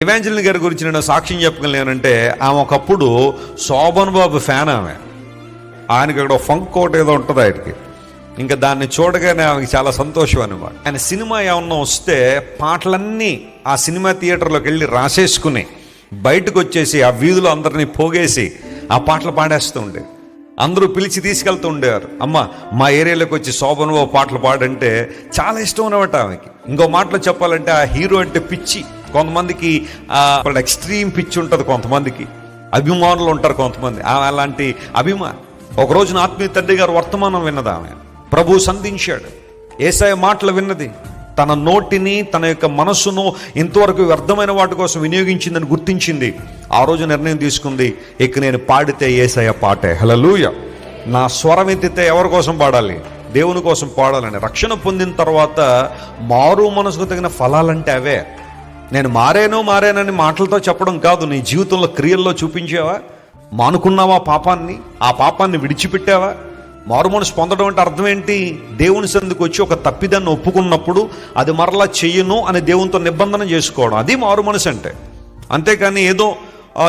Evangeline గారి గురించి నేను సాక్ష్యం చెప్పగలను. ఆమె ఒకప్పుడు శోభన్ బాబు ఫ్యాన్. ఆయనకి అక్కడ ఫంక్ కోట్ ఏదో ఉంటుంది ఆయనకి. ఇంకా దాన్ని చూడగానే ఆమెకి చాలా సంతోషం అనమాట. ఆయన సినిమా ఏమన్నా వస్తే పాటలన్నీ ఆ సినిమా థియేటర్లోకి వెళ్ళి రాసేసుకుని బయటకు వచ్చేసి ఆ వీధిలో అందరినీ పోగేసి ఆ పాటలు పాడేస్తూ ఉండే. అందరూ పిలిచి తీసుకెళ్తూ ఉండేవారు. అమ్మ మా ఏరియాలోకి వచ్చి శోభన్ బాబు పాటలు పాడంటే చాలా ఇష్టం అనమాట ఆమెకి. ఇంకో మాటలో చెప్పాలంటే ఆ హీరో అంటే పిచ్చి. కొంతమందికి ఎక్స్ట్రీమ్ పిచ్చి ఉంటుంది, కొంతమందికి అభిమానులు ఉంటారు కొంతమంది. అలాంటి అభిమాని. ఒకరోజు నా ఆత్మీయ తండ్రి గారు వర్తమానం విన్నది. ఆమె ప్రభు సంధించాడు. యేసయ్య మాటలు విన్నది. తన నోటిని తన యొక్క మనస్సును ఇంతవరకు వ్యర్థమైన వాటి కోసం వినియోగించిందని గుర్తించింది. ఆ రోజు నిర్ణయం తీసుకుంది, ఇక నేను పాడితే యేసయ్య పాటే. హల్లెలూయా. నా స్వరం ఎత్తితే ఎవరి కోసం పాడాలి? దేవుని కోసం పాడాలని. రక్షణ పొందిన తర్వాత మారు మనసుకు తగిన ఫలాలంటే అవే. నేను మారానని మాటలతో చెప్పడం కాదు, నీ జీవితంలో క్రియల్లో చూపించావా? మానుకున్నావా పాపాన్ని? ఆ పాపాన్ని విడిచిపెట్టావా? మారు మనసు పొందడం అంటే అర్థం ఏంటి? దేవుని సందుకు వచ్చి ఒక తప్పిదాన్ని ఒప్పుకున్నప్పుడు అది మరలా చెయ్యను అని దేవునితో నిబంధన చేసుకోవడం, అది మారు మనసు అంటే. అంతేకాని ఏదో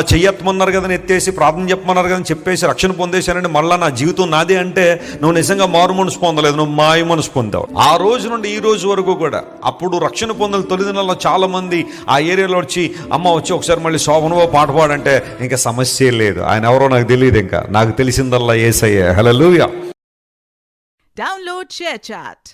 చెయ్యమన్నారు కదా ఎత్తేసి ప్రార్థన చెప్పమన్నారు కదా చెప్పేసి రక్షణ పొందేశానంటే మళ్ళీ నా జీవితం నాదే అంటే నువ్వు నిజంగా మారు మనసు పొందలేదు, నువ్వు మాయ మనసు పొందావు. ఆ రోజు నుండి ఈ రోజు వరకు కూడా అప్పుడు రక్షణ పొందిన తొలి దినాల్లో చాలా మంది ఆ ఏరియాలో వచ్చి అమ్మ వచ్చి ఒకసారి మళ్ళీ శోభన్ బాబు పాట పాడంటే ఇంకా సమస్య లేదు. ఆయన ఎవరో నాకు తెలియదు, ఇంకా నాకు తెలిసిందల్లా యేసయ్యే. హల్లెలూయా. Download ShareChat.